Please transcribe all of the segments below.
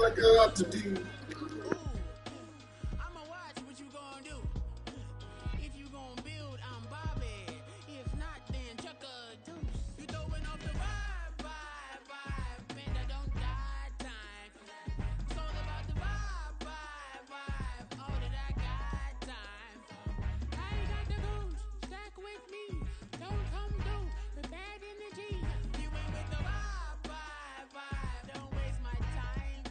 I got to do. I'ma watch what you gonna do. If you gonna build, I'm Bobby. If not, then chuck a deuce. You throwing off the vibe, man, I don't got time. It's all about the vibe, all that I got time. I ain't got the goose, stack with me. Don't come through the bad energy. You ain't with the vibe, don't waste my time.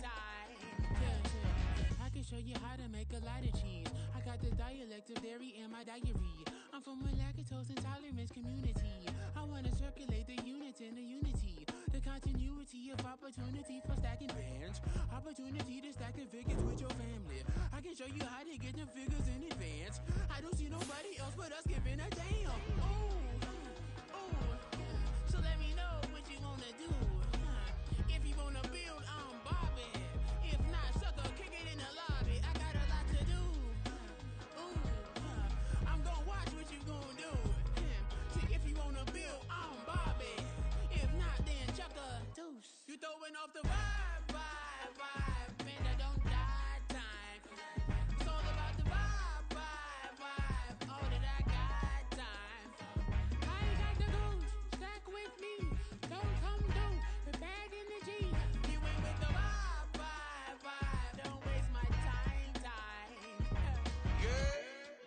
Yeah. I can show you how to make a lot of cheese. I got the dialect of dairy in my diary. I'm from a lactose intolerance community. I wanna circulate the units in the unity. The continuity of opportunity for stacking bands. Opportunity to stack the figures with your family. I can show you how to get them figures in advance. I don't see nobody else but us giving a damn. Ooh. So let me know what you wanna do. If you wanna build, I'm Bobby. If not, sucker, kick it in the lobby. I got a lot to do. I'm gonna watch what you gonna do. See, if you wanna build, I'm Bobby. If not, then chuck a deuce. You throwing off the vibe, man, I don't got time. It's all about the vibe, all that I got time. I ain't got the goose, stack with me. Don't come through the bad energy. You ain't with the vibe, don't waste my time. Yeah,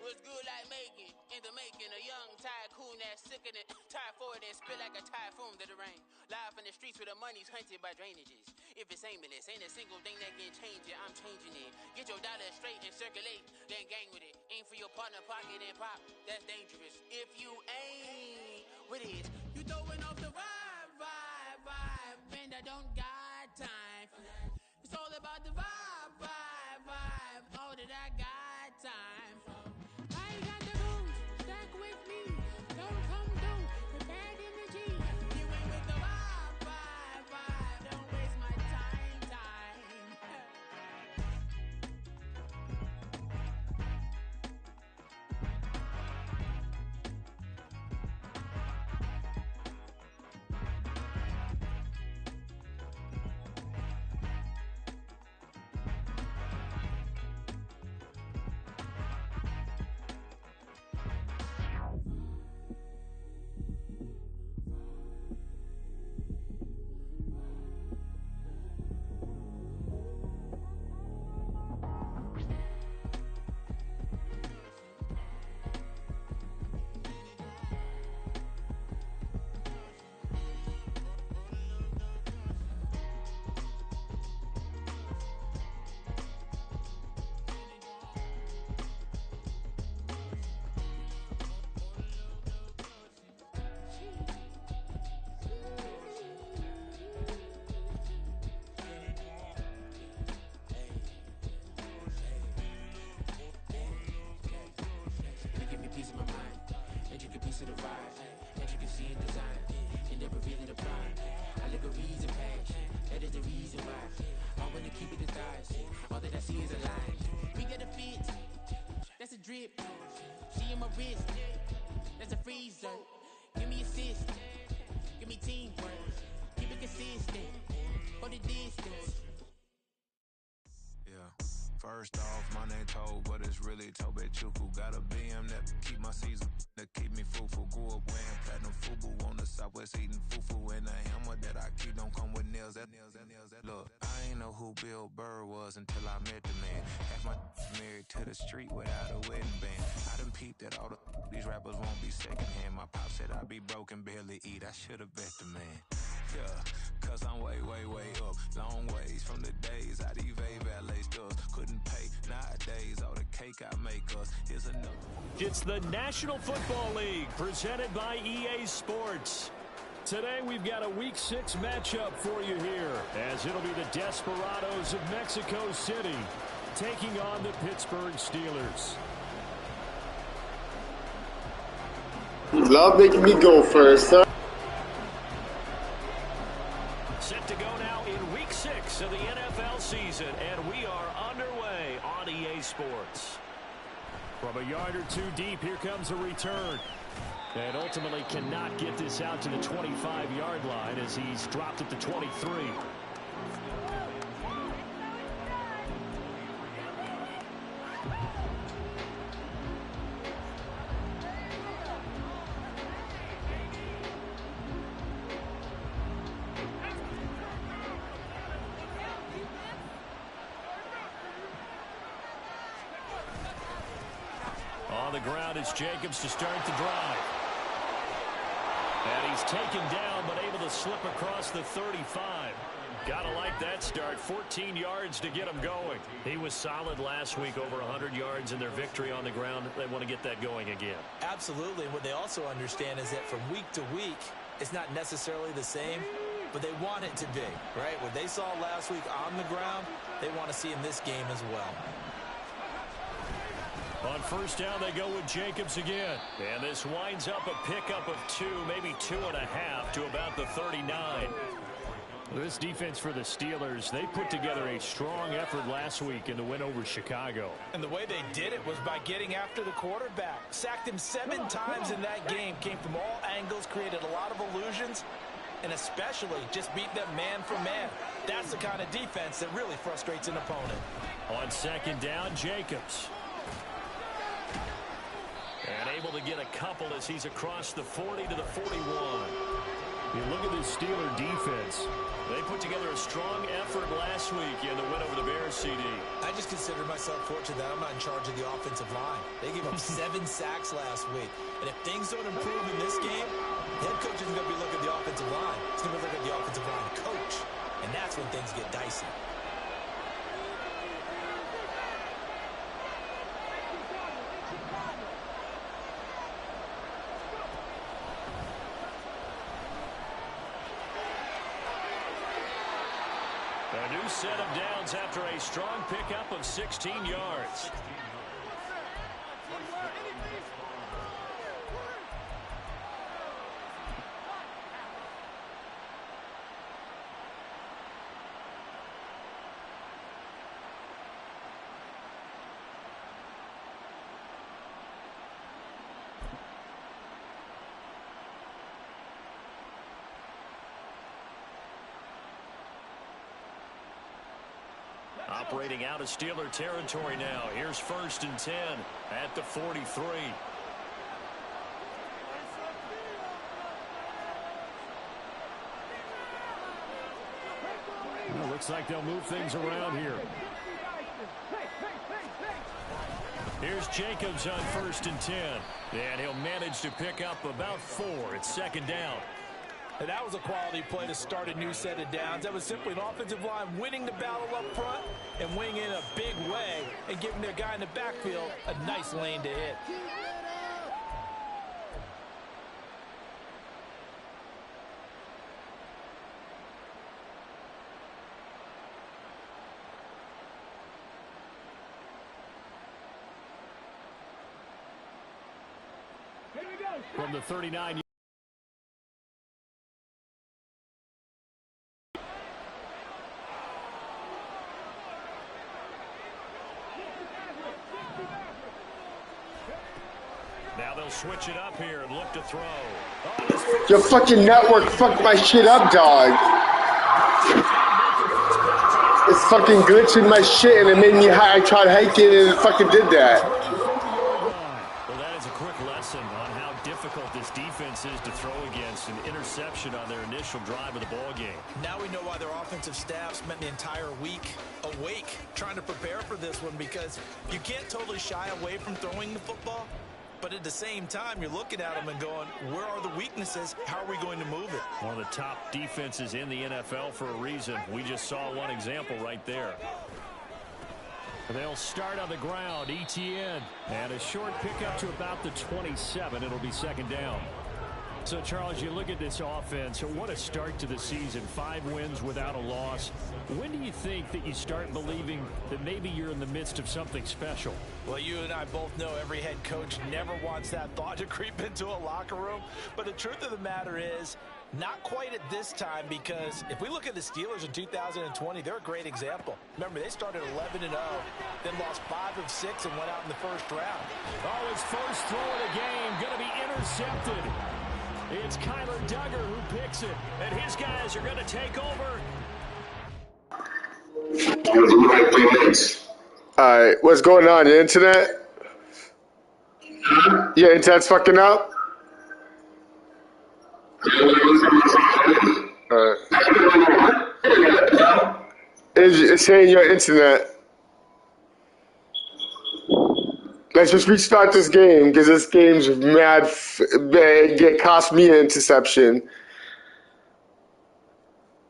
what's good like making? In the making, a young tycoon that's sick in it. Tired for it and spit like a typhoon to the rain. Live in the streets where the money's hunted by drainages. If it's aimless, ain't a single thing that can change it. I'm changing it. Get your dollar straight and circulate, then gang with it. Aim for your partner, pocket and pop. That's dangerous. If you ain't with it, you throwing off the vibe, man, I don't got time for that. It's all about the vibe, all that I got time for. I ain't got the goose, stack with me. Don't come through the bad energy. You ain't with the vibe, don't waste my time. Piece of my mind, intricate piece of the ride, intricacy in design, and never really the prime. Allegories and passion, that is the reason why I wanna keep it in thighs. All that I see is a line. We got a fit, that's a drip. She in my wrist, that's a freezer. Give me assist, give me teamwork, keep it consistent for the distance. Yeah. First off, my name Toad, but it's really Tobe Chuku. Got a BM that keep my season, that keep me fruitful. Grew up wearing platinum FUBU on the Southwest eating fufu. And the hammer that I keep don't come with nails. Look, I ain't know who Bill Burr was until I met the man. Half my married to the street without a wedding band. I done peeped that all these rappers won't be secondhand. My pop said I'd be broke and barely eat. I should've bet the man. Yeah, cause I'm way up. Long ways from the days I evade valet stores. Couldn't pay nowadays, all the cake I make us. Here's another. It's the National Football League presented by EA Sports. Today we've got a Week 6 matchup for you here, as it'll be the Desperados of Mexico City taking on the Pittsburgh Steelers. You love making me go first, huh? Set to go now in Week 6 of the NFL season, and we are underway on EA Sports. From a yard or two deep, here comes a return. And ultimately cannot get this out to the 25-yard line as he's dropped at the 23. the ground as Jacobs to start the drive. And he's taken down, but able to slip across the 35. Gotta like that start. 14 yards to get him going. He was solid last week, over 100 yards in their victory on the ground. They want to get that going again. Absolutely. What they also understand is that from week to week, it's not necessarily the same, but they want it to be, right? What they saw last week on the ground, they want to see in this game as well. On first down, they go with Jacobs again. And this winds up a pickup of 2, maybe 2.5 to about the 39. This defense for the Steelers, they put together a strong effort last week in the win over Chicago. And the way they did it was by getting after the quarterback. Sacked him 7 times in that game. Came from all angles, created a lot of illusions, and especially just beat them man for man. That's the kind of defense that really frustrates an opponent. On second down, Jacobs. And able to get a couple as he's across the 40 to the 41. You look at the Steeler defense. They put together a strong effort last week in the win over the Bears, CD. I just consider myself fortunate that I'm not in charge of the offensive line. They gave up 7 sacks last week. And if things don't improve in this game, the head coach isn't going to be looking at the offensive line. He's going to be looking at the offensive line coach. And that's when things get dicey. A new set of downs after a strong pickup of 16 yards. Operating out of Steeler territory now. Here's first and 10 at the 43. Well, looks like they'll move things around here. Here's Jacobs on first and 10. And he'll manage to pick up about 4. It's second down. And that was a quality play to start a new set of downs. That was simply an offensive line winning the battle up front and winning in a big way and giving their guy in the backfield a nice lane to hit. From the 39. Now they'll switch it up here and look to throw. Oh, your fucking network fucked my shit up, dog. It's fucking glitching my shit and it made me high. I tried hiking and it fucking did that. Well, that is a quick lesson on how difficult this defense is to throw against. An interception on their initial drive of the ball game. Now we know why their offensive staff spent the entire week awake trying to prepare for this one, because you can't totally shy away from throwing the football. But at the same time, you're looking at them and going, where are the weaknesses? How are we going to move it? One of the top defenses in the NFL for a reason. We just saw one example right there. They'll start on the ground. ETN. And a short pickup to about the 27. It'll be second down. So, Charles, you look at this offense, what a start to the season. 5 wins without a loss. When do you think that you start believing that maybe you're in the midst of something special? Well, you and I both know every head coach never wants that thought to creep into a locker room. But the truth of the matter is, not quite at this time, because if we look at the Steelers in 2020, they're a great example. Remember, they started 11-0, then lost 5 of 6 and went out in the first round. Oh, his first throw of the game going to be intercepted. It's Kyler Duggar who picks it, and his guys are going to take over. Alright, what's going on? Your internet? Your internet's fucking up? It's saying your internet. Let's just restart this game because this game's mad. It cost me an interception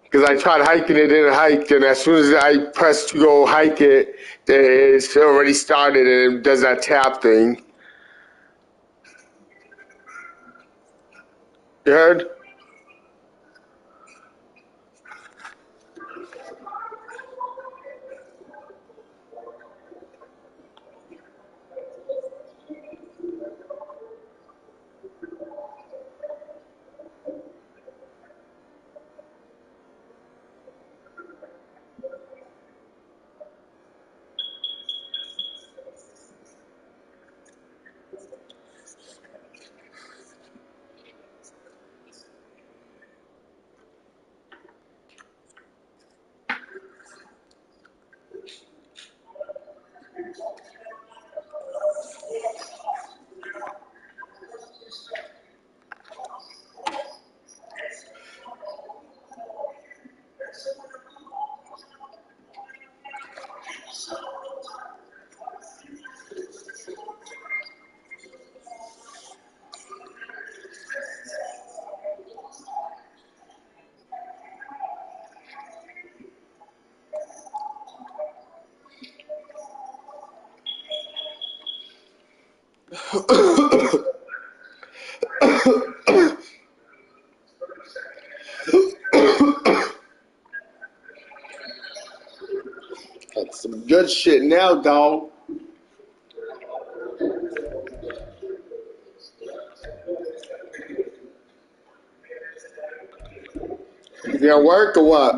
because I tried hiking it, didn't hike, and as soon as I pressed to go hike it, it's already started and it does that tap thing. You heard? That's some good shit now, dog. You gonna work or what?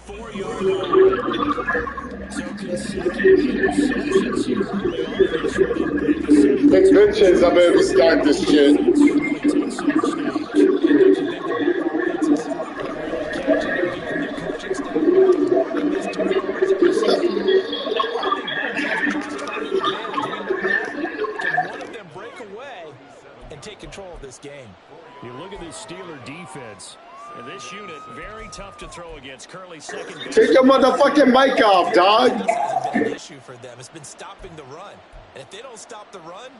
4-yard line. So consecutive interceptions here early on in this one. Takes good chance I'm able to start this shit. Game. You look at this Steeler defense, and this unit very tough to throw against. Currently second. Take your motherfucking mic off, dog. This hasn't been an issue for them. It's been stopping the run. And if they don't stop the run,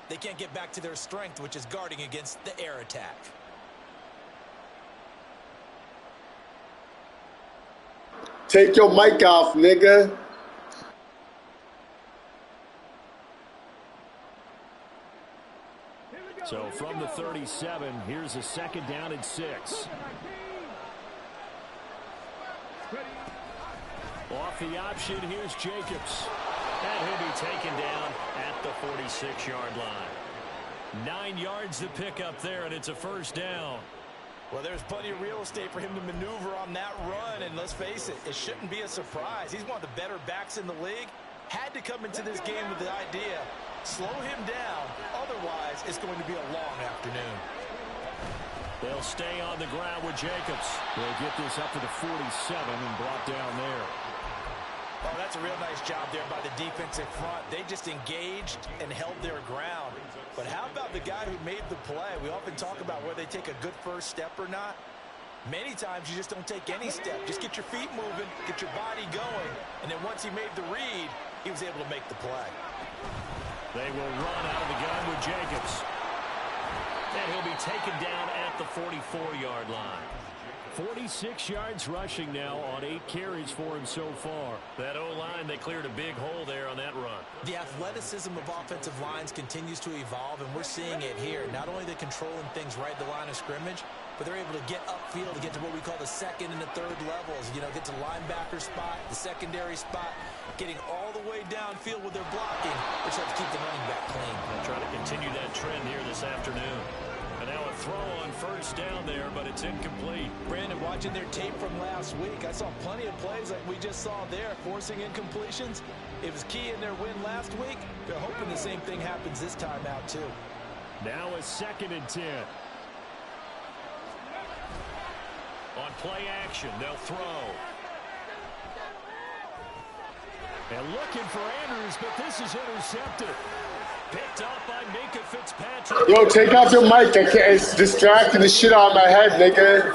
they can't get back to their strength, which is guarding against the air attack. Take your mic off, nigga. So from the 37, here's a second down and 6. Off the option, here's Jacobs. And he'll be taken down at the 46-yard line. 9 yards to pick up there, and it's a first down. Well, there's plenty of real estate for him to maneuver on that run, and let's face it, it shouldn't be a surprise. He's one of the better backs in the league. Had to come into this game with the idea, slow him down, otherwise it's going to be a long afternoon. They'll stay on the ground with Jacobs. They'll get this up to the 47 and brought down there. Oh, that's a real nice job there by the defensive front. They just engaged and held their ground. But how about the guy who made the play? We often talk about whether they take a good first step or not. Many times you just don't take any step. Just get your feet moving, get your body going, and then once he made the read, he was able to make the play. They will run out of the gun with Jacobs. And he'll be taken down at the 44-yard line. 46 yards rushing now on 8 carries for him so far. That O-line, they cleared a big hole there on that run. The athleticism of offensive lines continues to evolve, and we're seeing it here. Not only they're controlling things right at the line of scrimmage, but they're able to get upfield to get to what we call the second and the third levels. You know, get to linebacker spot, the secondary spot, getting all the way downfield with their blocking, which helps keep the running back clean. They'll try to continue that trend here this afternoon. And now a throw on first down there, but it's incomplete. Brandon, watching their tape from last week, I saw plenty of plays like we just saw there, forcing incompletions. It was key in their win last week. They're hoping the same thing happens this time out, too. Now a 2nd and 10. On play action, they'll throw. And looking for Andrews, but this is intercepted. Picked up by Minkah Fitzpatrick. Yo, take off your mic. I can't. It's distracting the shit out of my head, nigga.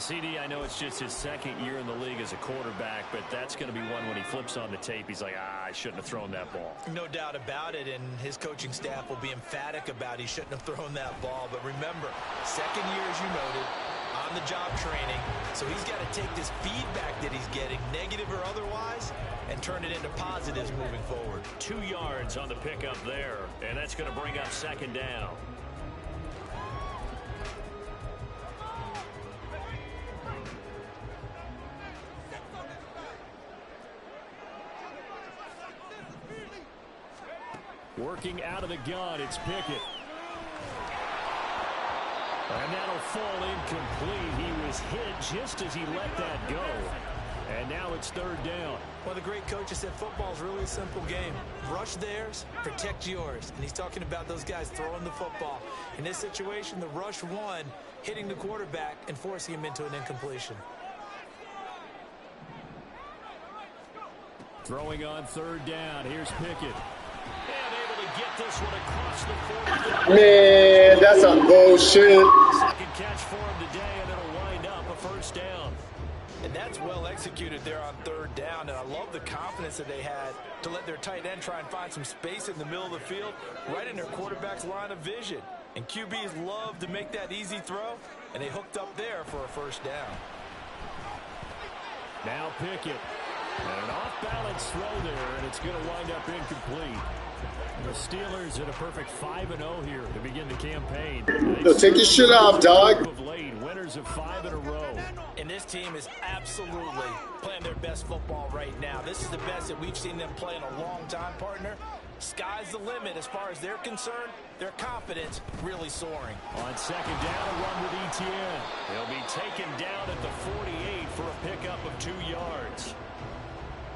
CD, I know it's just his second year in the league as a quarterback, but that's going to be one when he flips on the tape, he's like, I shouldn't have thrown that ball. No doubt about it, and his coaching staff will be emphatic about he shouldn't have thrown that ball. But remember, second year, as you noted, on-the-job training, so he's got to take this feedback that he's getting, negative or otherwise, and turn it into positives moving forward. 2 yards on the pickup there, and that's going to bring up second down. Working out of the gun, it's Pickett. And that'll fall incomplete. He was hit just as he let that go. And now it's third down. Well, the great coach said football's really a simple game. Rush theirs, protect yours. And he's talking about those guys throwing the football. In this situation, the rush won, hitting the quarterback and forcing him into an incompletion. Throwing on third down. Here's Pickett. And able to get this one across the 40. Man, that's a bullshit. Second catch for him today, and it'll wind up a first down. And that's well executed there on third down. And I love the confidence that they had to let their tight end try and find some space in the middle of the field, right in their quarterback's line of vision. And QBs love to make that easy throw, and they hooked up there for a first down. Now Pickett. And an off-balance throw there, and it's going to wind up incomplete. The Steelers at a perfect 5-0 here to begin the campaign. Yo, take your shit off, dog. Of late, winners of 5 in a row. And this team is absolutely playing their best football right now. This is the best that we've seen them play in a long time, partner. Sky's the limit as far as they're concerned. Their confidence really soaring. On second down, a run with Etienne. He'll be taken down at the 48 for a pickup of 2 yards.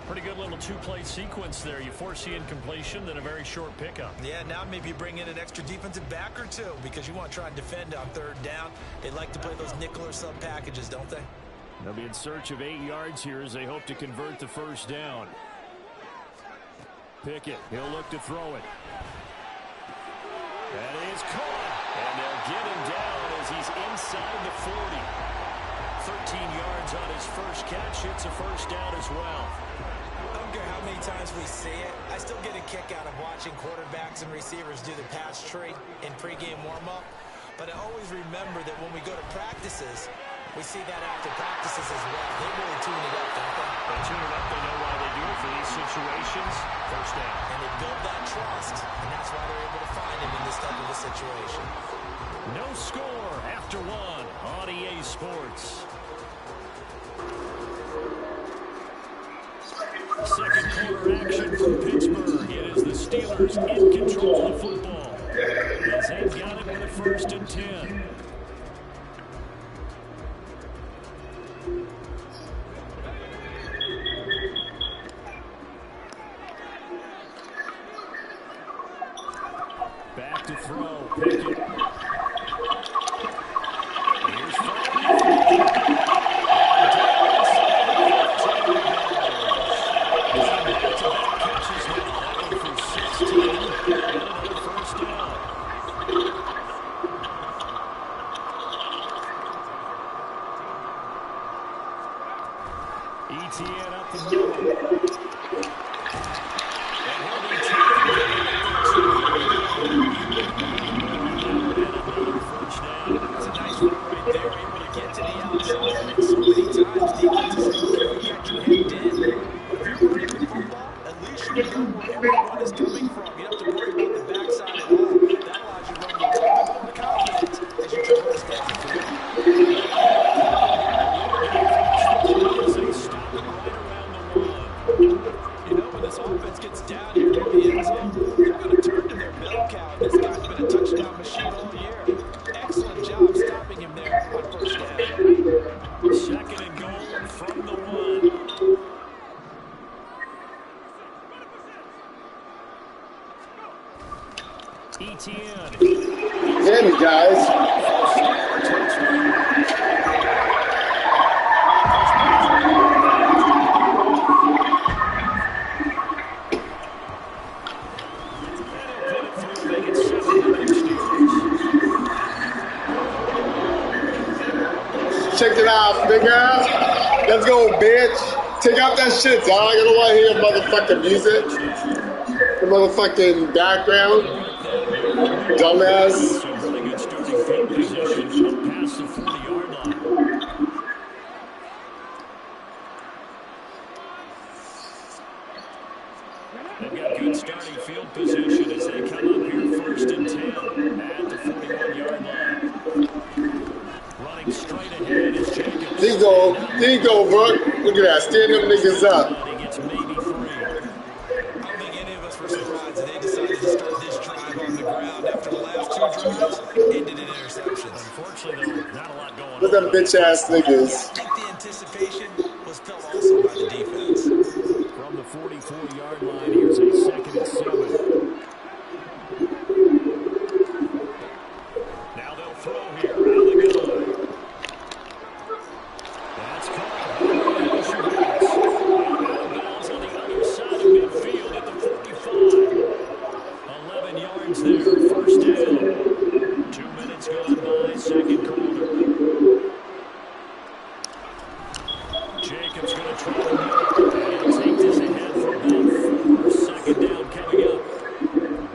Pretty good little two-play sequence there. You force the incompletion, then a very short pickup. Yeah, now maybe you bring in an extra defensive back or two because you want to try and defend on third down. They like to play those nickel or sub packages, don't they? They'll be in search of 8 yards here as they hope to convert the first down. Pickett, he'll look to throw it. That is caught, and they'll get him down as he's inside the 40. 13 yards on his first catch. It's a first down as well. I don't care how many times we see it. I still get a kick out of watching quarterbacks and receivers do the pass tree in pregame warm-up. But I always remember that when we go to practices, we see that after practices as well. They really tune it up, don't they? They tune it up. They know why they do it for these situations. First down. And they build that trust, and that's why they're able to find him in this type of a situation. No score after one on EA Sports. Second quarter action from Pittsburgh. It is the Steelers in control of the football. As they've got it with a 1st and 10. Back to throw. Pickett. Here's Etienne up the middle. And he'll be first down. That's a nice run right there, able to get to the outside. And so many times, defenses don't care what you got your head in. If you're running the football, at least you know where everyone is coming from. You don't have to worry about the backside at all. That allows you to run the ball with more confidence as you traverse down the field. You know, when this offense gets down here in the end zone, they're going to turn to their bell cow. This guy's been a touchdown check it out, nigga. Let's go, bitch. Take out that shit, dog. I don't want to hear motherfucking music. The motherfucking background. Dumbass. Really good starting field position past the 40-yard line. They've got good starting field position as they come up here 1st and 10 at the 41-yard line. Running straight ahead is Jacobs. There you go, bro. Look at that. Stand them niggas up. He gets maybe 3. I don't think any of us were surprised that they decided to start this drive on the ground after the last 2 drives ended in interceptions. Unfortunately, though, not a lot going on. Look at them bitch-ass niggas. I think the anticipation was felt also by the defense. From the 44-yard line, here's a 2nd and 7. Now they'll throw here. Out of the gun. That's caught. Out of bounds on the other side of midfield at the 45. 11 yards there. 1st down. 2 minutes gone by. 2nd quarter. Jacobs going to try to take this ahead for about 4. 2nd down coming up.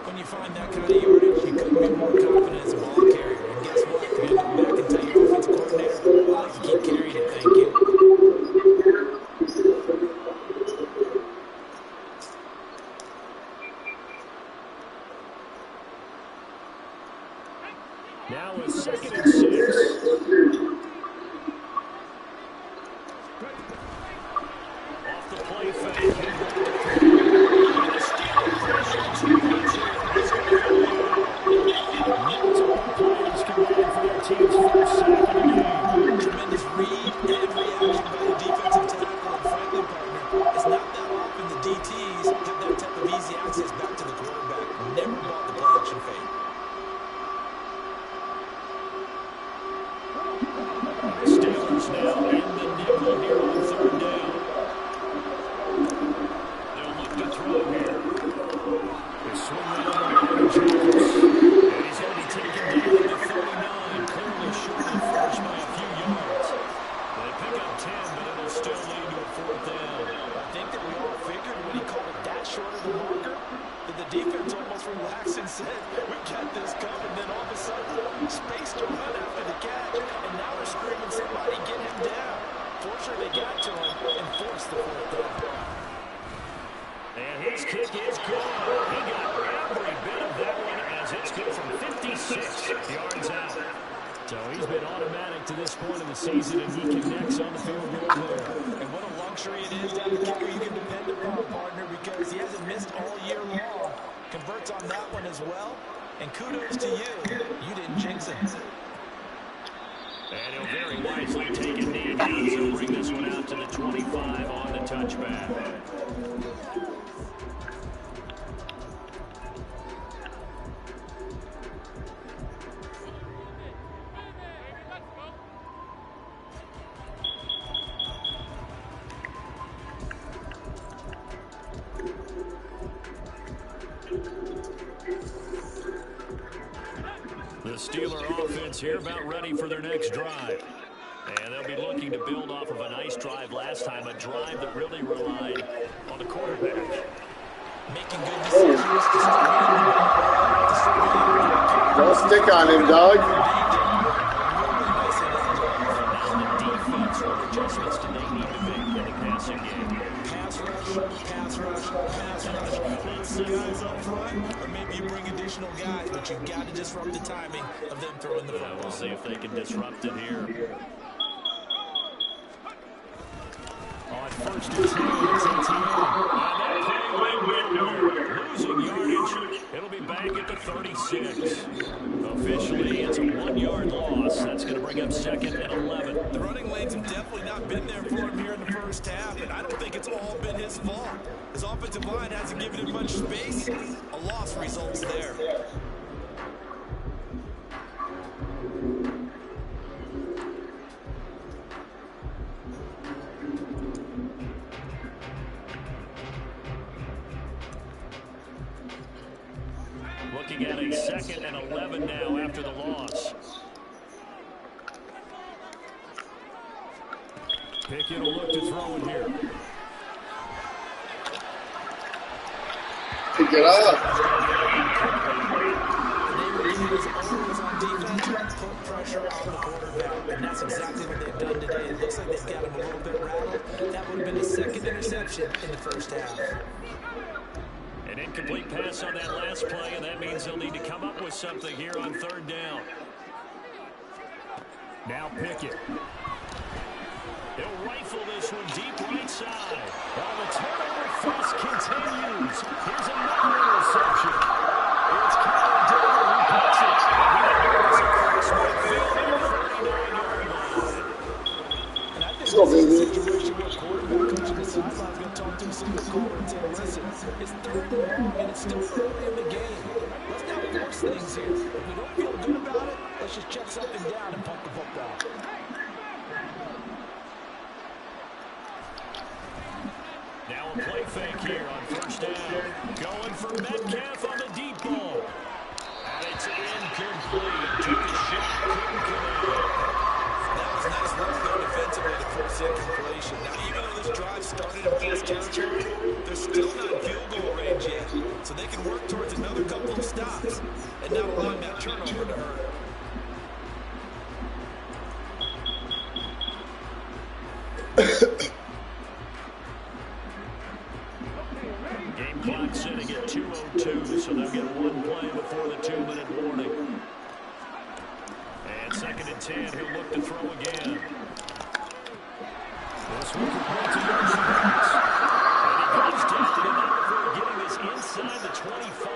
When you find that kind of yardage, you couldn't be more confident as a ball carrier. And guess what? You're going to come back and tell your offensive coordinator, I'd like to keep carrying it, thank you. Now it's 2nd and 6. Off the play fake. Players combined for their team's 1st sack of the game. Tremendous read and reaction by the defensive tackle and Franklin partner. It's not that often the DTs have that type of easy access back to the quarterback. Never bought the play action fake. Steelers now in the nickel here on 3rd down. They'll look to throw here. They swing that over to Jacobs. And he's going to be taken down at the 39. Clearly short of first by a few yards. They pick up 10, but it'll still lead to a 4th down. I think that we all figured when he called it that short of the marker that the defense almost relaxed and said, we got this covered. Then all of a sudden, space to run after the catch. And now they're screaming, somebody get him down. Fortunately, they got to him and forced the 4th down. And his kick is good. He got every bit of that one as it's good from 56 yards out. So he's been automatic to this point of the season, and he connects on the field goal there. And what a luxury it is to have a kicker you can depend upon, partner, because he hasn't missed all year long. Converts on that one as well. And kudos to you. You didn't jinx it. And he'll very wisely take a knee here, so bring this one out to the 25 on the touchback. The Steeler offense here about ready for their next drive. And they'll be looking to build off of a nice drive last time, a drive that really relied on the quarterback. Making good decisions. Don't stick on him, dog. Now the defense, what adjustments do they need to make in the passing game? Pass rush, pass rush, pass rush. Lots of guys up front, or maybe you bring additional guys, but you've got to disrupt the timing of them throwing the football. We'll see if they can disrupt it here. On 1st and 10, it's ATM. And that play went nowhere. Losing yardage. It'll be back at the 36. Officially, it's a 1-yard loss. That's going to bring up 2nd and 11. The running lanes have definitely not been there for him here in the first half, and I don't think it's all been his fault. His offensive line hasn't given him much space. A loss results there. Looking at a 2nd and 11 now after the loss. Pickett will look to throw it here. Pick it up. Put pressure on the quarterback, and that's exactly what they've done today. It looks like they've got him a little bit rattled. That would have been the second interception in the first half. An incomplete pass on that last play, and that means they'll need to come up with something here on third down. Now Pickett. He'll rifle this one deep right side. While the turnover fest continues. Here's another interception. It's Connor Dillon who puts it. He goes across midfield at the 39-yard line. And I think this is a situation where quarterback coach on the sideline is going to talk to a single caller and say, listen, it's third and long, and it's still early in the game. Let's not force things here. If we don't feel good about it, let's just check something down and pump the football. Now a play fake here on first down. Going for Metcalf on the deep ball. And it's incomplete. Took a shot, couldn't connect. That was nice work there defensively to force incompletion. Now, even though this drive started in false territory, they're still not in field goal range yet. So they can work towards another couple of stops and not allowing that turnover to hurt. Game clock sitting at 2:02, so they'll get one play before the 2-minute warning. And 2nd and 10, he'll look to throw again. This one could point to Yoshi Brooks. And he goes down to the number, getting this inside the 25.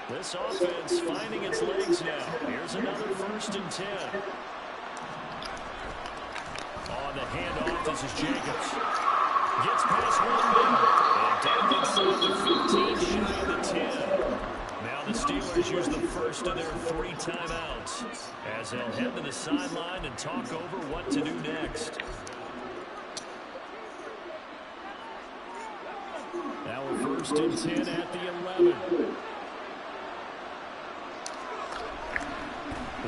This offense finding its legs now. Here's another 1st and 10. On the handoff, this is Jacobs. Gets past one man. And down inside the 15, shy of the 10. Now the Steelers use the first of their 3 timeouts as they'll head to the sideline and talk over what to do next. Now a 1st and 10 at the 11.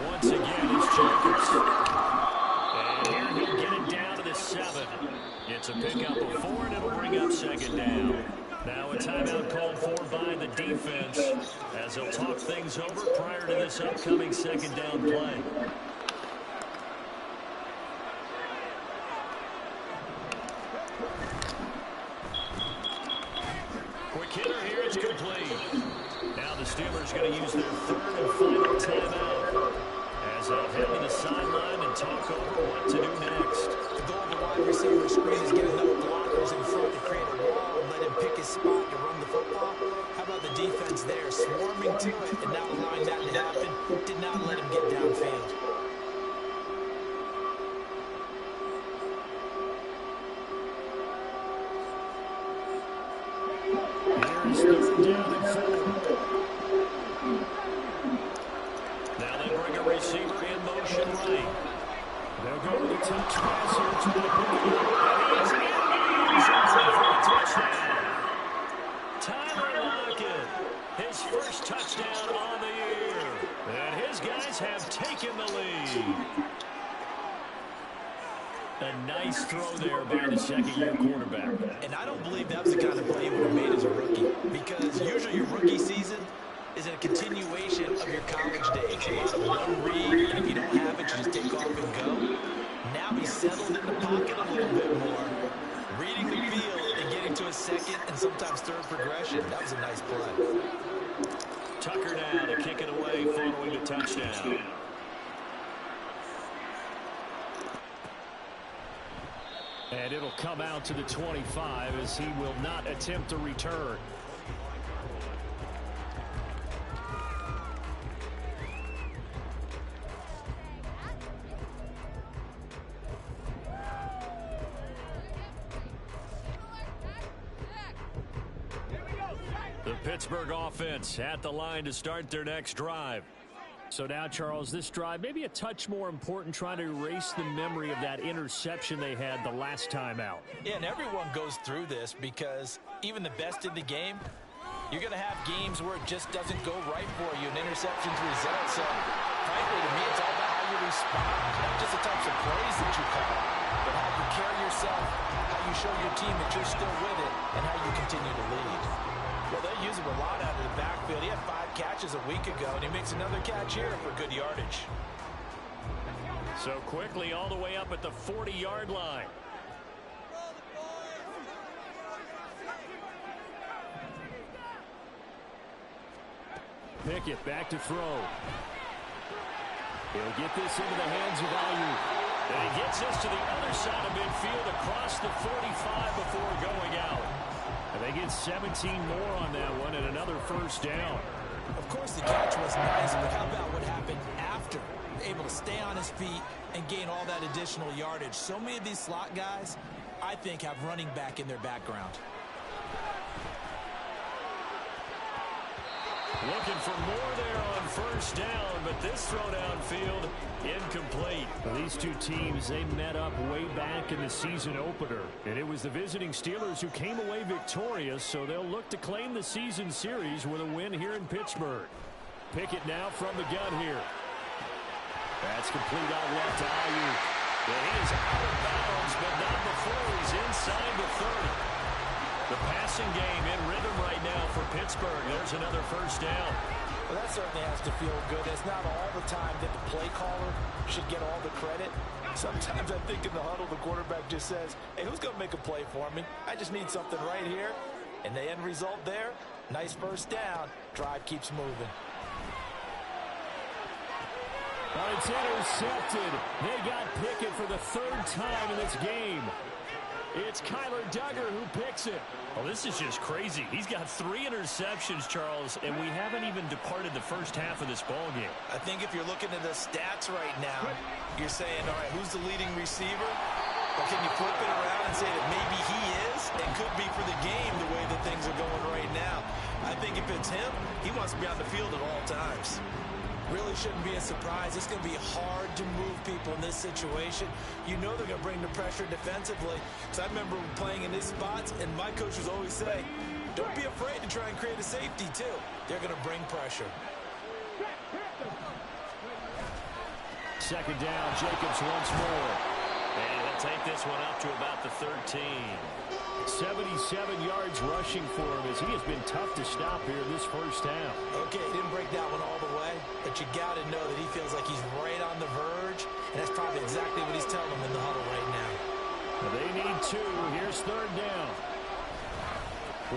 Once again, it's Jacobs. And here he'll get it down to the 7. It's a pickup of 4, and it'll bring up 2nd down. Now a timeout called for by the defense as they'll talk things over prior to this upcoming 2nd down play. Quick hitter here, it's complete. Now the Steelers going to use their 3rd and final timeout as they'll head to the sideline and talk over what to do next. The goal of the wide receiver screen is get enough blockers in front to create a wall and let him pick his spot to run the football. How about the defense there, swarming to it and not allowing that to happen? Did not let him get downfield. Here's 3rd down and 4. Now they bring a receiver in motion right. They'll go to the touch pass here to the Pickett. And he's in the end zone for a touchdown. Tyler Lockett, his first touchdown on the year. And his guys have taken the lead. A nice throw there by the 2nd-year quarterback. And I don't believe that was the kind of play he would have made as a rookie, because usually your rookie season is a continuation of your college days. A lot of one read, and if you don't have it, you just take off and go. Now he's settled in the pocket a little bit more, reading the field and getting to a 2nd and sometimes 3rd progression. That was a nice play. Tucker now to kick it away following the touchdown. And it'll come out to the 25 as he will not attempt a return. The Pittsburgh offense at the line to start their next drive. So now, Charles, this drive maybe a touch more important, trying to erase the memory of that interception they had the last time out. Yeah, and everyone goes through this because even the best in the game, you're going to have games where it just doesn't go right for you, and interceptions result. So, frankly, to me, it's all about how you respond. Not just the types of plays that you call, but how you carry yourself, how you show your team that you're still with it, and how you continue to lead. Well, they use him a lot out of the backfield. He had 5 catches a week ago, and he makes another catch here for good yardage. So quickly all the way up at the 40-yard line. Pickett back to throw. He'll get this into the hands of Ayuk. And he gets this to the other side of midfield across the 45 before going out. And they get 17 more on that one and another first down. Of course, the catch was nice, but how about what happened after? Able to stay on his feet and gain all that additional yardage. So many of these slot guys, I think, have running back in their background. Looking for more there on first down, but this throw downfield incomplete. Well, these two teams, they met up way back in the season opener, and it was the visiting Steelers who came away victorious, so they'll look to claim the season series with a win here in Pittsburgh. Pickett now from the gun here. That's complete out left to Ayuk. And he is out of bounds, but not before he's inside the 30. The passing game in rhythm right now for Pittsburgh. There's another first down. Well, that certainly has to feel good. It's not all the time that the play caller should get all the credit. Sometimes I think in the huddle, the quarterback just says, hey, who's going to make a play for me? I just need something right here. And the end result there, nice first down. Drive keeps moving. It's intercepted. They got Pickett for the 3rd time in this game. It's Kyler Duggar who picks it. Oh, this is just crazy. He's got 3 interceptions, Charles, and we haven't even departed the first half of this ballgame. I think if you're looking at the stats right now, you're saying, all right, who's the leading receiver? Or can you flip it around and say that maybe he is? It could be for the game the way that things are going right now. I think if it's him, he wants to be on the field at all times. Really shouldn't be a surprise. It's going to be hard to move people in this situation. You know they're going to bring the pressure defensively. Because I remember playing in these spots, and my coaches always say, don't be afraid to try and create a safety, too. They're going to bring pressure. Second down, Jacobs once more. And he'll take this one up to about the 13. 77 yards rushing for him as he has been tough to stop here this first half. Okay, he didn't break that one all the way, but you got to know that he feels like he's right on the verge, and that's probably exactly what he's telling them in the huddle right now. Well, they need 2. Here's 3rd down.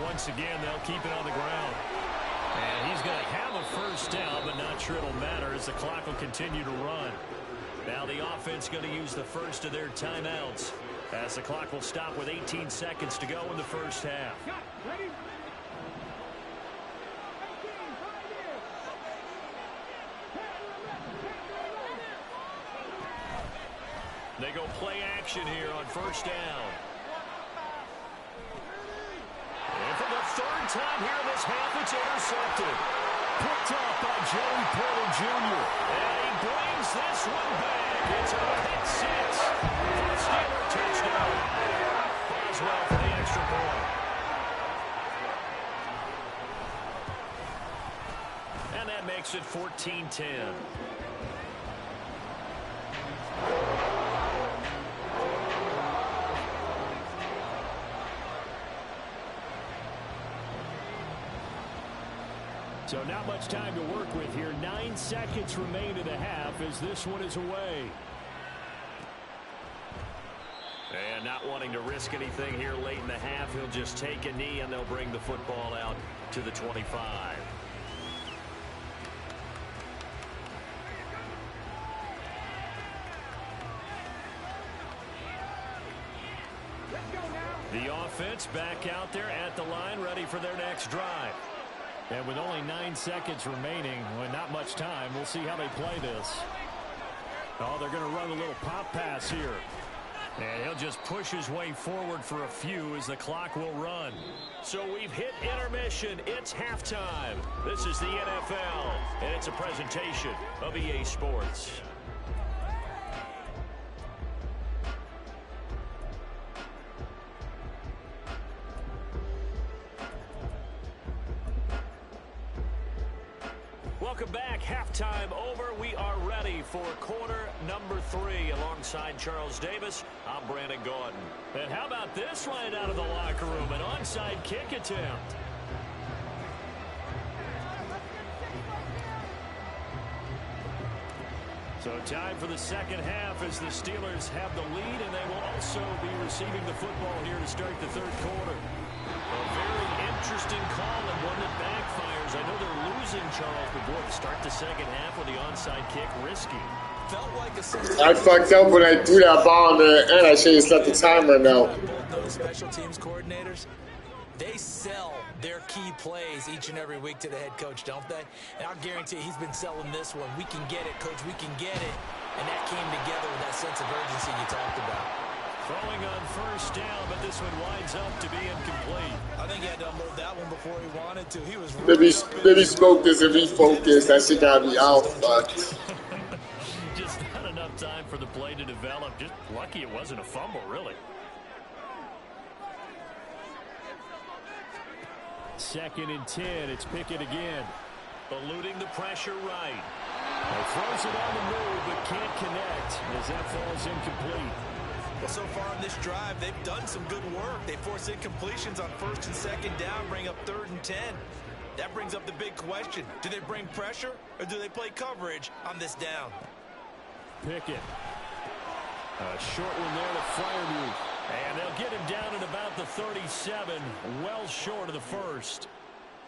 Once again, they'll keep it on the ground. And he's going to have a first down, but not sure it'll matter as the clock will continue to run. Now the offense going to use the first of their timeouts, as the clock will stop with 18 seconds to go in the first half. They go play action here on first down. And for the 3rd time here in this half, it's intercepted. Picked up by Joey Porter Jr. And he brings this one back. It's a pick 6. Steeler touchdown. Boswell for the extra point. And that makes it 14-10. So not much time to work with here. 9 seconds remain in the half as this one is away. And not wanting to risk anything here late in the half, he'll just take a knee and they'll bring the football out to the 25. The offense back out there at the line, ready for their next drive. And with only 9 seconds remaining, well, not much time, we'll see how they play this. Oh, they're going to run a little pop pass here. And he'll just push his way forward for a few as the clock will run. So we've hit intermission. It's halftime. This is the NFL, and it's a presentation of EA Sports. Welcome back. Halftime over. We are ready for quarter number 3. Alongside Charles Davis, I'm Brandon Gaudin. And how about this right out of the locker room? An onside kick attempt. So time for the second half as the Steelers have the lead, and they will also be receiving the football here to start the third quarter. A very interesting call and one that backfires. I know they're losing, Charles, but boy, to start the second half with the onside kick, risky. Felt like I fucked up when I threw that ball in there, and I should have set the timer now. Both those special teams coordinators, they sell their key plays each and every week to the head coach, don't they? And I'll guarantee you he's been selling this one. We can get it, coach, we can get it. And that came together with that sense of urgency you talked about. Throwing on first down, but this one winds up to be incomplete. I think he had to unload that one before he wanted to. He was Maybe smoke this and refocus. That shit got me out, but just not enough time for the play to develop. Just lucky it wasn't a fumble, really. Second and 10. It's Pickett again. Eluding the pressure right. Throws it on the move, but can't connect as that falls incomplete. Well, so far on this drive, they've done some good work. They force incompletions on first and second down, bring up 3rd and 10. That brings up the big question. Do they bring pressure or do they play coverage on this down? Pickett. A short one there to Freiermuth. And they'll get him down at about the 37, well short of the first.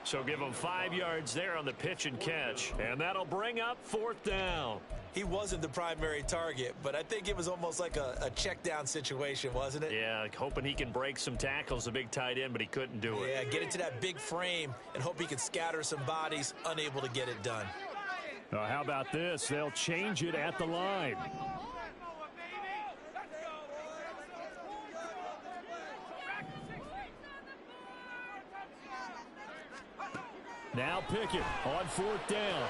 So give him 5 yards there on the pitch and catch. And that'll bring up 4th down. He wasn't the primary target, but I think it was almost like a check down situation, wasn't it? Yeah, hoping he can break some tackles, a big tight end, but he couldn't do it. Yeah, get into that big frame and hope he can scatter some bodies, unable to get it done. How about this? They'll change it at the line. Now Pickett on 4th down.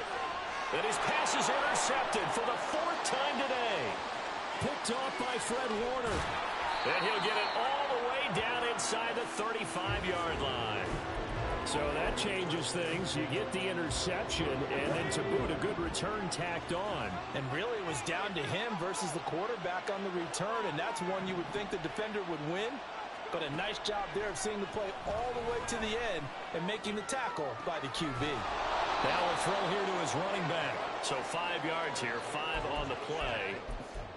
And his pass is intercepted for the 4th time today. Picked off by Fred Warner. And he'll get it all the way down inside the 35-yard line. So that changes things. You get the interception, and then to boot, a good return tacked on. And really it was down to him versus the quarterback on the return, and that's one you would think the defender would win. But a nice job there of seeing the play all the way to the end and making the tackle by the QB. Now a throw here to his running back. So 5 yards here, 5 on the play.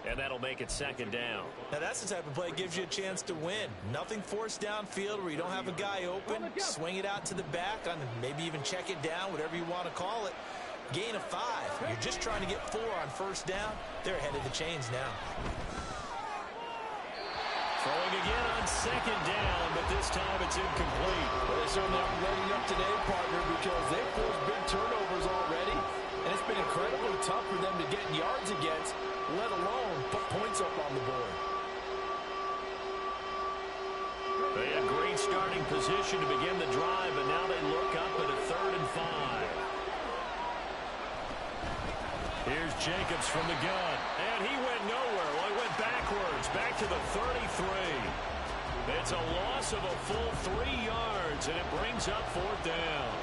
And that'll make it 2nd down. Now that's the type of play that gives you a chance to win. Nothing forced downfield where you don't have a guy open. Swing it out to the back, on maybe even check it down, whatever you want to call it. Gain of 5. You're just trying to get 4 on first down. They're ahead of the chains now. Throwing again on 2nd down, but this time it's incomplete. Well, they certainly aren't letting up today, partner, because they've forced big turnovers already, and it's been incredibly tough for them to get yards against, let alone put points up on the board. They had great starting position to begin the drive, and now they look up at a 3rd and 5. Here's Jacobs from the gun, and he went nowhere. Well, he went backwards, back to the 33. It's a loss of a full 3 yards, and it brings up 4th down.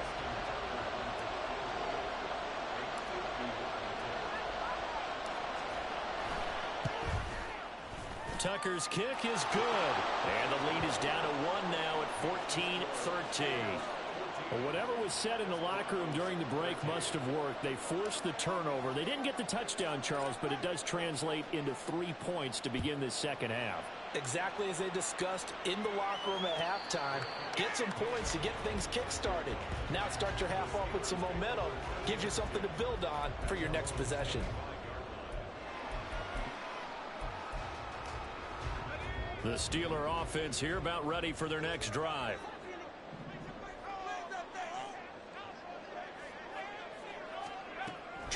Tucker's kick is good, and the lead is down to 1 now at 14-13. Well, whatever was said in the locker room during the break must have worked. They forced the turnover. They didn't get the touchdown, Charles, but it does translate into 3 points to begin this second half. Exactly as they discussed in the locker room at halftime. Get some points to get things kick-started. Now start your half off with some momentum. Gives you something to build on for your next possession. The Steeler offense here about ready for their next drive.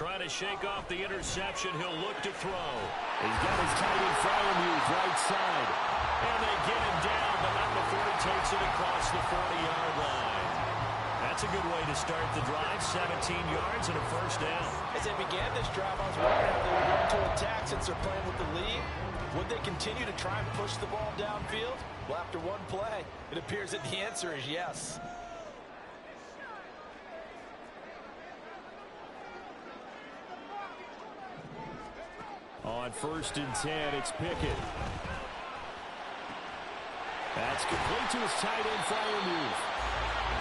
trying to shake off the interception. He'll look to throw. He's got his tight end Freiermuth right side. And they get him down, but not before he takes it across the 40-yard line. That's a good way to start the drive. 17 yards and a first down. As they began this drive, I was wondering how they were going to attack since they're playing with the lead. Would they continue to try and push the ball downfield? Well, after one play, it appears that the answer is yes. On 1st and 10, it's Pickett. That's complete to his tight end, Freiermuth.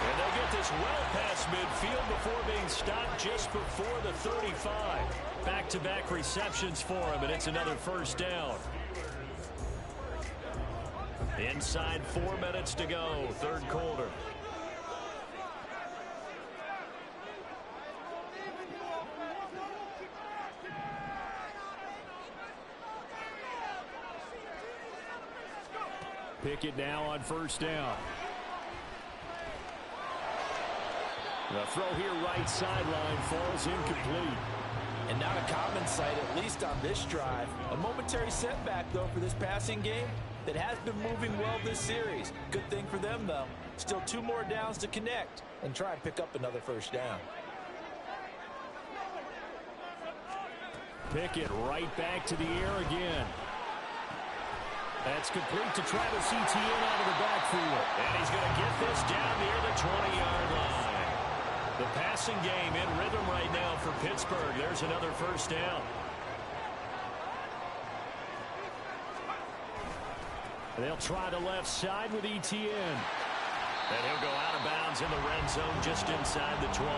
And they'll get this well past midfield before being stopped just before the 35. Back-to-back receptions for him, and it's another first down. Inside 4 minutes to go, third quarter. Pickett now on first down. The throw here right sideline falls incomplete. And not a common sight, at least on this drive. A momentary setback, though, for this passing game that has been moving well this series. Good thing for them, though. Still 2 more downs to connect and try and pick up another first down. Pickett right back to the air again. That's complete to Travis Etienne out of the backfield. And he's going to get this down near the 20-yard line. The passing game in rhythm right now for Pittsburgh. There's another first down. They'll try the left side with Etienne. And he'll go out of bounds in the red zone just inside the 20.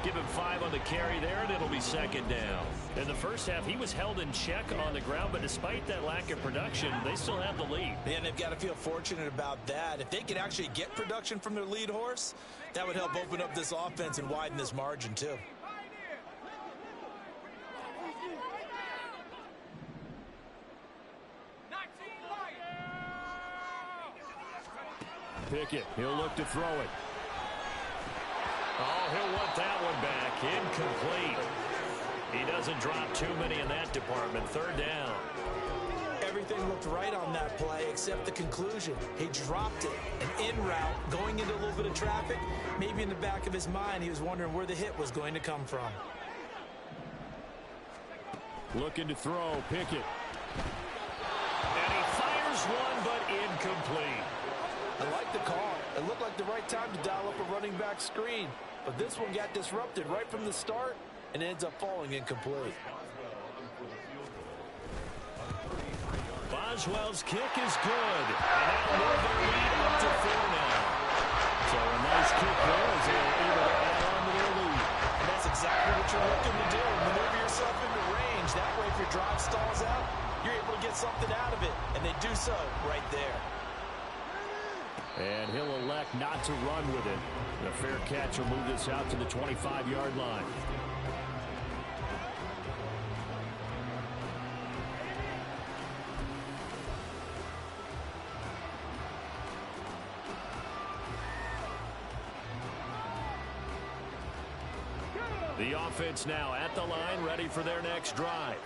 Give him 5 on the carry there, and it'll be second down. In the first half, he was held in check on the ground, but despite that lack of production, they still have the lead. And they've got to feel fortunate about that. If they could actually get production from their lead horse, that would help open up this offense and widen this margin, too. Pickett, he'll look to throw it. Oh, he'll want that one back. Incomplete. He doesn't drop too many in that department. Third down. Everything looked right on that play except the conclusion. He dropped it. An in route, going into a little bit of traffic. Maybe in the back of his mind, he was wondering where the hit was going to come from. Looking to throw, Pickett. And he fires one, but incomplete. I like the call. It looked like the right time to dial up a running back screen. But this one got disrupted right from the start and ends up falling incomplete. Boswell's kick is good. And that'll move their lead up to 4 now. So a nice kick there as they're able to add on to their lead. And that's exactly what you're looking to do. Maneuver yourself into range. That way, if your drive stalls out, you're able to get something out of it. And they do so right there. And he'll elect not to run with it. The fair catch will move this out to the 25-yard line. The offense now at the line, ready for their next drive.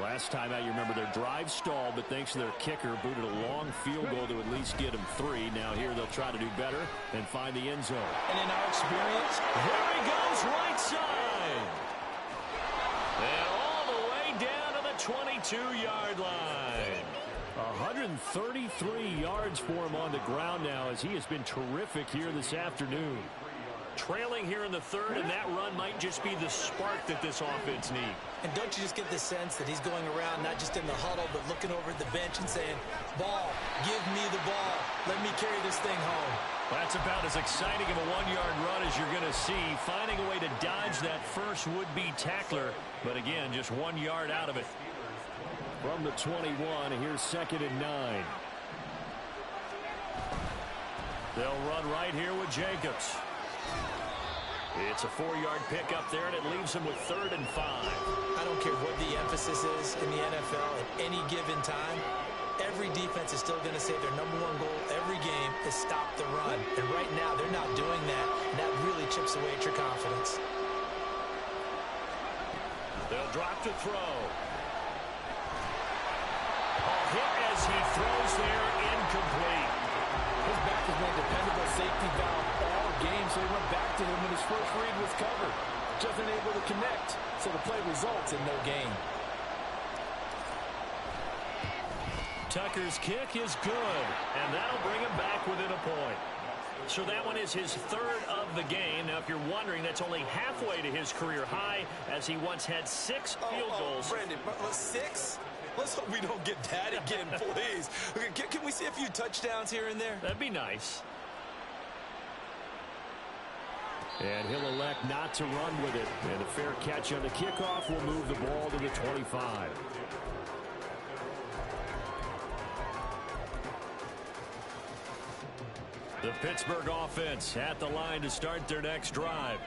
Last time out, you remember their drive stalled, but thanks to their kicker, booted a long field goal to at least get them 3. Now here they'll try to do better and find the end zone. And in our experience, there he goes, right side. And all the way down to the 22-yard line. 133 yards for him on the ground now as he has been terrific here this afternoon. Trailing here in the third, and that run might just be the spark that this offense needs. And don't you just get the sense that he's going around not just in the huddle, but looking over at the bench and saying, ball, give me the ball. Let me carry this thing home. That's about as exciting of a 1-yard run as you're going to see. Finding a way to dodge that first would-be tackler. But again, just 1 yard out of it. From the 21, here's 2nd and 9. They'll run right here with Jacobs. It's a 4-yard pickup there, and it leaves him with 3rd and 5. I don't care what the emphasis is in the NFL at any given time. Every defense is still going to say their #1 goal every game is stop the run. And right now, they're not doing that, and that really chips away at your confidence. They'll drop to throw. Hit as he throws there, incomplete. His back has been a dependable safety valve all game, so he went back to him when his first read was covered. Just unable to connect, so the play results in no gain. Tucker's kick is good, and that'll bring him back within a point. So that one is his third of the game. Now, if you're wondering, that's only halfway to his career high, as he once had 6 field goals. Brandon, 6? Let's hope we don't get that again, please. Can we see a few touchdowns here and there? That'd be nice. And he'll elect not to run with it. And a fair catch on the kickoff will move the ball to the 25. The Pittsburgh offense at the line to start their next drive.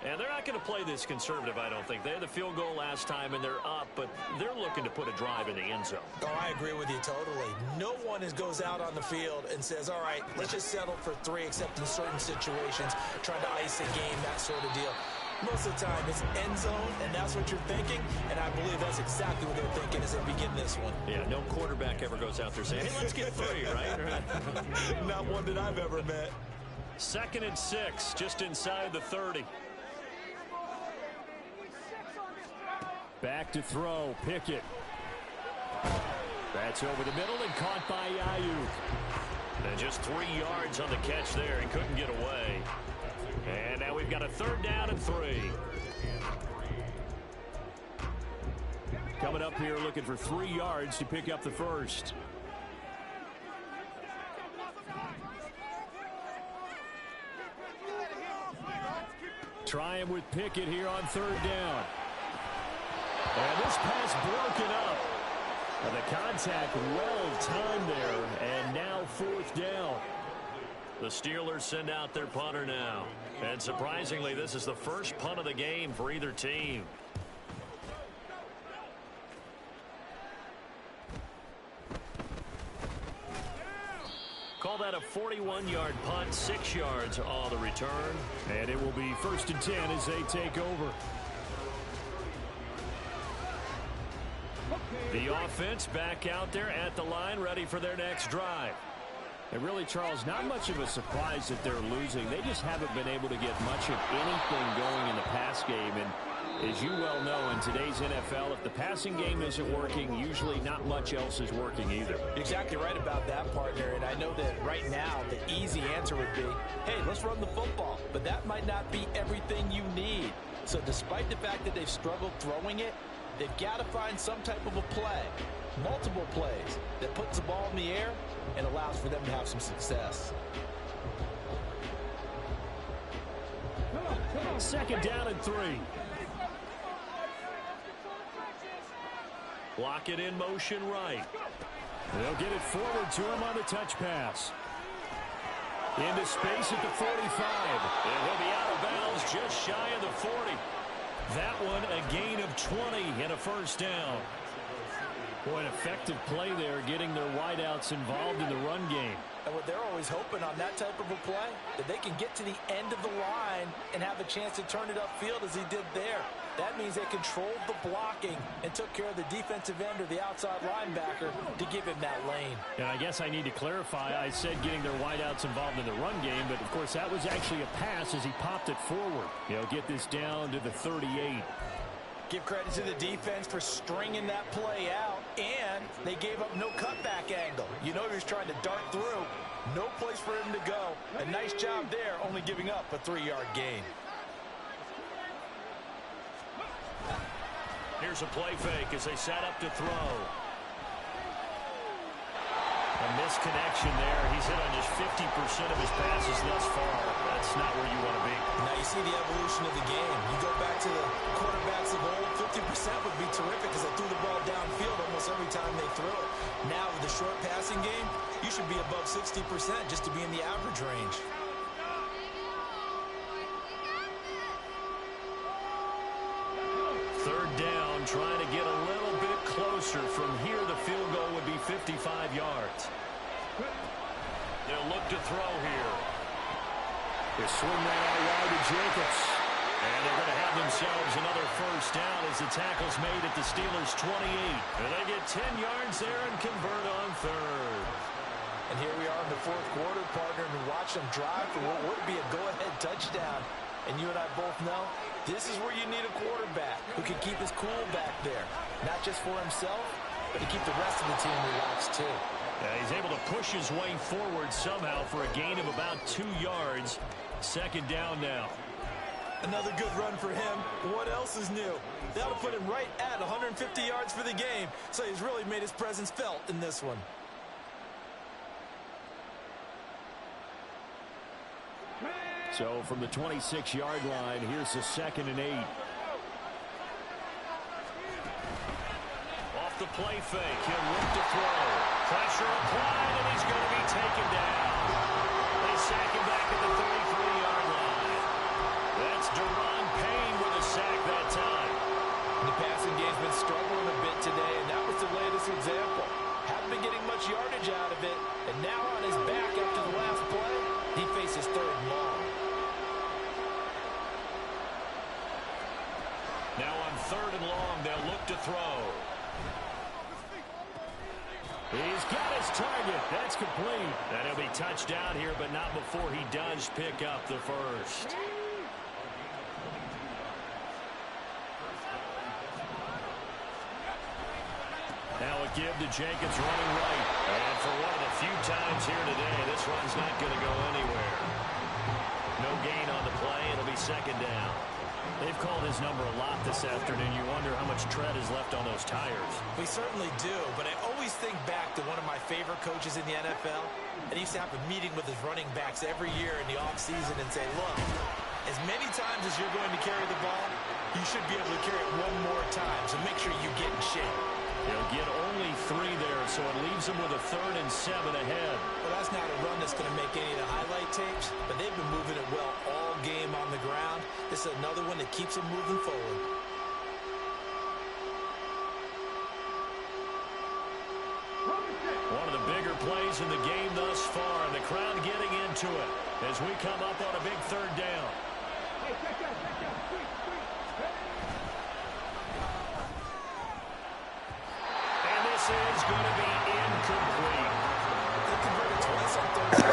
And they're not going to play this conservative, I don't think. They had the field goal last time, and they're up, but they're looking to put a drive in the end zone. Oh, I agree with you totally. No one goes out on the field and says, all right, let's just settle for 3, except in certain situations, trying to ice a game, that sort of deal. Most of the time, it's end zone, and that's what you're thinking, and I believe that's exactly what they're thinking as they begin this one. Yeah, no quarterback ever goes out there saying, hey, let's get 3, right? Not one that I've ever met. 2nd and 6, just inside the 30. Back to throw, Pickett. That's over the middle and caught by Ayuk. And just 3 yards on the catch there. He couldn't get away. And now we've got a 3rd down and 3. Coming up here looking for 3 yards to pick up the first. Try him with Pickett here on 3rd down. And this pass broken up. And the contact well timed there. And now 4th down. The Steelers send out their punter now. And surprisingly, this is the first punt of the game for either team. Call that a 41-yard punt, 6 yards on the return. And it will be 1st and 10 as they take over. The offense back out there at the line, ready for their next drive. And really, Charles, not much of a surprise that they're losing. They just haven't been able to get much of anything going in the pass game. And as you well know, in today's NFL, if the passing game isn't working, usually not much else is working either. Exactly right about that, partner. And I know that right now the easy answer would be, hey, let's run the football. But that might not be everything you need. So despite the fact that they've struggled throwing it, they've got to find some type of a play, multiple plays, that puts the ball in the air and allows for them to have some success. 2nd down and 3. Block it in motion right. They'll get it forward to him on the touch pass. Into space at the 45. And he'll be out of bounds just shy of the 40. That one a gain of 20 and a 1st down. Boy, an effective play there, getting their wideouts involved in the run game. And what they're always hoping on that type of a play, that they can get to the end of the line and have a chance to turn it upfield as he did there. That means they controlled the blocking and took care of the defensive end or the outside linebacker to give him that lane. And I guess I need to clarify, I said getting their wideouts involved in the run game, but of course that was actually a pass as he popped it forward. He'll get this down to the 38. Give credit to the defense for stringing that play out, and they gave up no cutback angle. You know he was trying to dart through. No place for him to go. A nice job there, only giving up a 3-yard gain. Here's a play fake as they set up to throw. A misconnection there. He's hit on just 50% of his passes thus far. That's not where you want to be. Now you see the evolution of the game. You go back to the quarterbacks of old, 50% would be terrific because they threw the ball downfield almost every time they threw it. Now with the short passing game, you should be above 60% just to be in the average range. Third down, trying to get a little bit closer. From here, the field goal would be 55 yards. They'll look to throw here. They swing that out wide to Jacobs. And they're going to have themselves another first down as the tackle's made at the Steelers' 28. And they get 10 yards there and convert on third. And here we are in the fourth quarter, partner, and watch them drive for what would be a go-ahead touchdown. And you and I both know this is where you need a quarterback who can keep his cool back there. Not just for himself, but to keep the rest of the team relaxed too. Yeah, he's able to push his way forward somehow for a gain of about 2 yards. Second down now. Another good run for him. What else is new? That'll put him right at 150 yards for the game. So he's really made his presence felt in this one. So from the 26-yard line, here's the 2nd and 8. Off the play fake, he'll look to throw. Pressure applied, and he's going to be taken down. They sack him back at the 33-yard line. That's Deron Payne with a sack that time. The passing game's been struggling a bit today, and that was the latest example. Haven't been getting much yardage out of it, and now on his back after the last play, he faces 3rd and long. Now on 3rd and long, they'll look to throw. He's got his target. That's complete. And he'll be touched out here, but not before he does pick up the first. Now a give to Jacobs running right. And for one of the few times here today, this run's not going to go anywhere. No gain on the play. It'll be 2nd down. They've called his number a lot this afternoon. You wonder how much tread is left on those tires. We certainly do, but I always think back to one of my favorite coaches in the NFL. And he used to have a meeting with his running backs every year in the offseason and say, look, as many times as you're going to carry the ball, you should be able to carry it one more time, so make sure you get in shape. He'll get only 3 there, so it leaves him with a 3rd and 7 ahead. Well, that's not a run that's going to make any of the highlight tapes, but they've been moving it well all game on the ground. This is another one that keeps them moving forward. One of the bigger plays in the game thus far, and the crowd getting into it as we come up on a big 3rd down. Is going to be incomplete.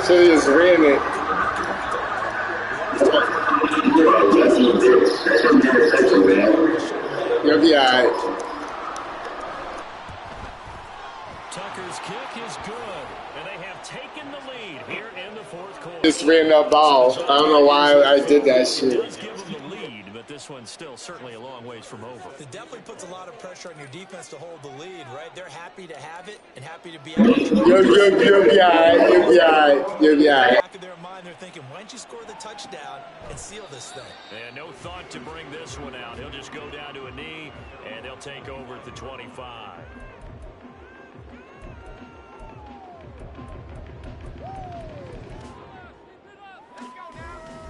So he just ran it. You'll be all right. Tucker's kick is good, and they have taken the lead here in the 4th quarter. Just ran that ball. I don't know why I did that shit. It does give them the lead, but this one's still certainly a long ways from over. It definitely puts a lot of pressure on your defense to hold the lead, right? They're happy to have it and happy to be out. You'll be all right. You'll be all right. You'll be all right. Back of their mind, they're thinking, why don't you score the touchdown and seal this thing? And no thought to bring this one out. He'll just go down to a knee, and they'll take over at the 25.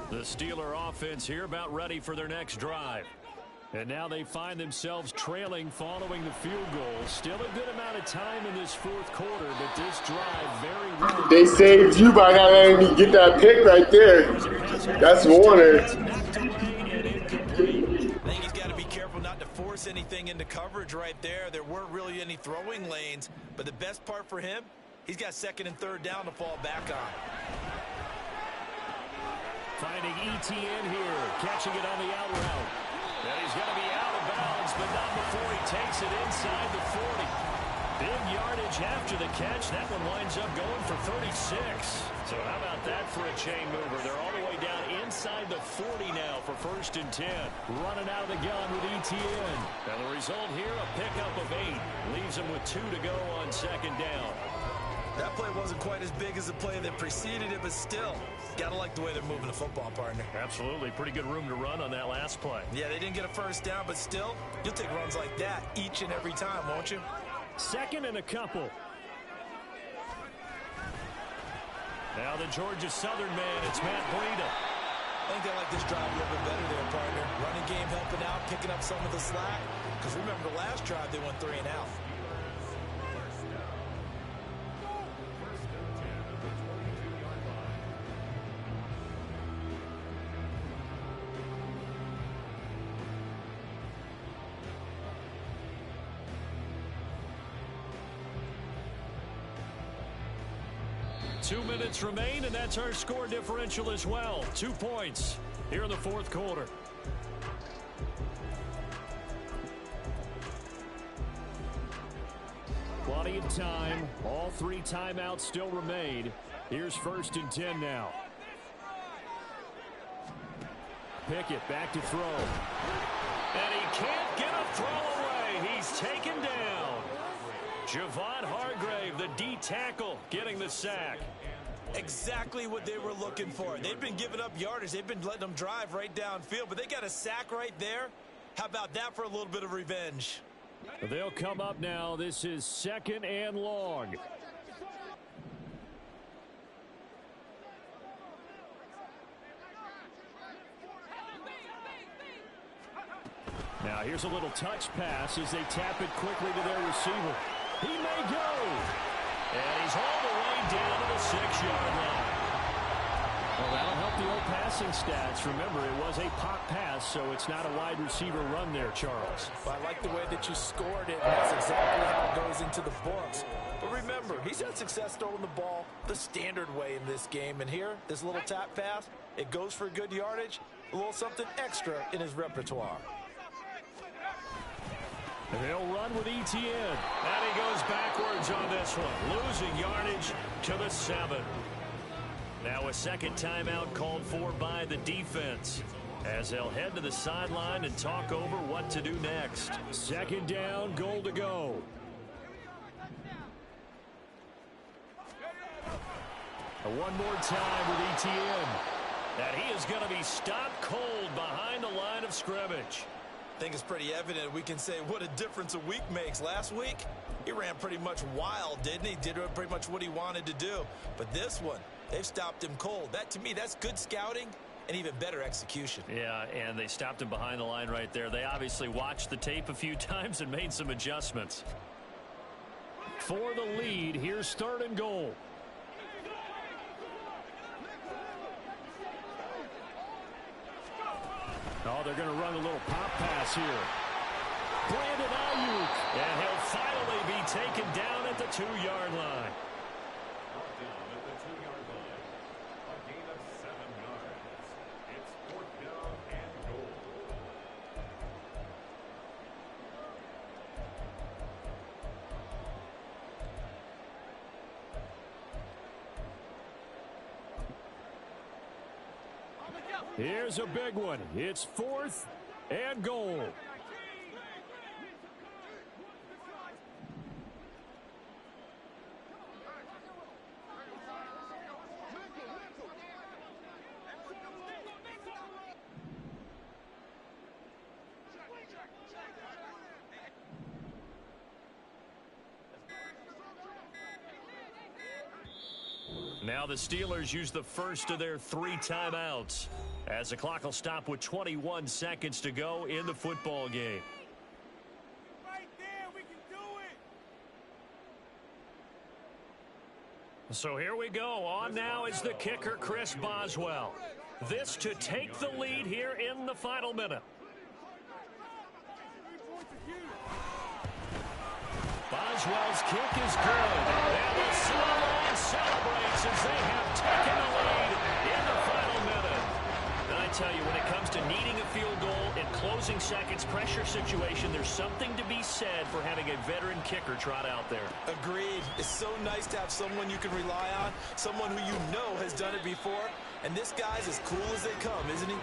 The Steeler offense here about ready for their next drive. And now they find themselves trailing following the field goal. Still a good amount of time in this 4th quarter, but this drive very well. They saved you by not letting me get that pick right there. That's Warner. I think he's got to be careful not to force anything into coverage right there. There weren't really any throwing lanes, but the best part for him, he's got 2nd and 3rd down to fall back on. Finding Etienne here, catching it on the out route. And he's going to be out of bounds, but not before he takes it inside the 40. Big yardage after the catch. That one winds up going for 36. So how about that for a chain mover? They're all the way down inside the 40 now for 1st and 10. Running out of the gun with Etienne. And the result here, a pickup of 8. Leaves him with 2 to go on 2nd down. That play wasn't quite as big as the play that preceded it, but still, got to like the way they're moving the football, partner. Absolutely. Pretty good room to run on that last play. Yeah, they didn't get a first down, but still, you'll take runs like that each and every time, won't you? 2nd and a couple. Now the Georgia Southern man, it's Matt Breida. I think they like this drive a little bit better there, partner. Running game helping out, picking up some of the slack. Because remember, the last drive, they went 3 and out. 2 minutes remain, and that's our score differential as well. 2 points here in the fourth quarter. Plenty of time. All 3 timeouts still remain. Here's 1st and 10 now. Pickett back to throw. And he can't get a throw away. He's taken down. Javon Hargrave, the D tackle, getting the sack. Exactly what they were looking for. They've been giving up yardage. They've been letting them drive right downfield, but they got a sack right there. How about that for a little bit of revenge? They'll come up now. This is 2nd and long. Now here's a little touch pass as they tap it quickly to their receiver. He may go. And he's all the way down to the 6-yard line. Well, that'll help the old passing stats. Remember, it was a pop pass, so it's not a wide receiver run there, Charles. Well, I like the way that you scored it. That's exactly how it goes into the books. But remember, he's had success throwing the ball the standard way in this game. And here, this little tap pass, it goes for good yardage, a little something extra in his repertoire. They'll run with Etienne. And he goes backwards on this one, losing yardage to the 7. Now a second timeout called for by the defense as they'll head to the sideline and talk over what to do next. 2nd down, goal to go. One more time with Etienne. And he is going to be stopped cold behind the line of scrimmage. I think it's pretty evident. We can say what a difference a week makes. Last week, he ran pretty much wild, didn't he? Did pretty much what he wanted to do. But this one, they've stopped him cold. That, to me, that's good scouting and even better execution. Yeah, and they stopped him behind the line right there. They obviously watched the tape a few times and made some adjustments. For the lead, here's 3rd and goal. Oh, they're going to run a little pop pass here. Brandon Ayuk, and he'll finally be taken down at the 2-yard line. Here's a big one. It's 4th and goal. Now the Steelers use the first of their 3 timeouts as the clock will stop with 21 seconds to go in the football game. Right there, we can do it. So here we go. On now is the kicker, Chris Boswell. This to take the lead here in the final minute. Boswell's kick is good. And the Slow celebrates as they have taken the lead in the final minute. And I tell you, when it comes to needing a field goal in closing seconds, pressure situation, there's something to be said for having a veteran kicker trot out there. Agreed. It's so nice to have someone you can rely on, someone who you know has done it before. And this guy's as cool as they come, isn't he?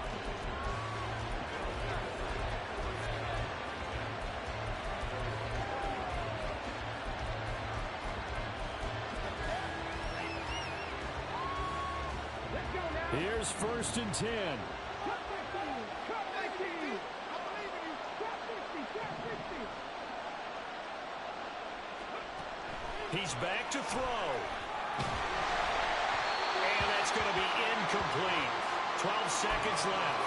Here's 1st and 10. He's back to throw. And that's going to be incomplete. 12 seconds left.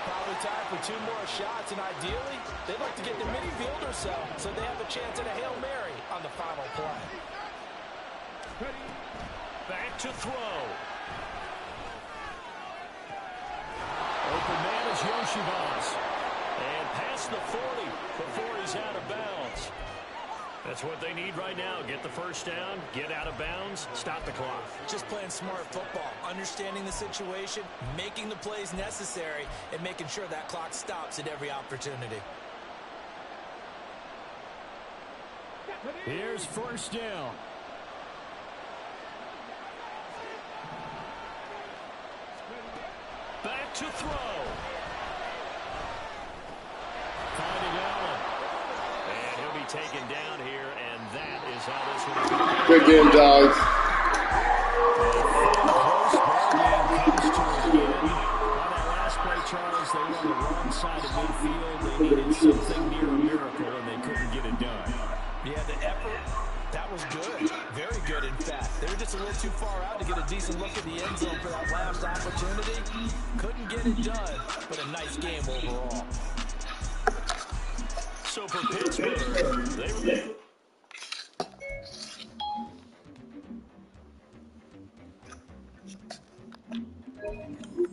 Probably time for 2 more shots, and ideally, they'd like to get to midfield or so they have a chance at a Hail Mary on the final play. Back to throw. Open man is Yoshivas. And past the 40 before he's out of bounds. That's what they need right now. Get the first down, get out of bounds, stop the clock. Just playing smart football, understanding the situation, making the plays necessary, and making sure that clock stops at every opportunity. Here's first down. Back to throw. Finding Allen. And he'll be taken down here, and that is how this one is going to go. Good game, dogs. Close ball game comes to an end. On that last play, Charles, they were on the wrong side of midfield. They needed something near a miracle, and they couldn't get it done. Yeah, the effort, that was good. Very good, in fact. They were just a little too far out to get a decent look at the end zone for that last opportunity. Couldn't get it done, but a nice game overall. So for Pittsburgh, they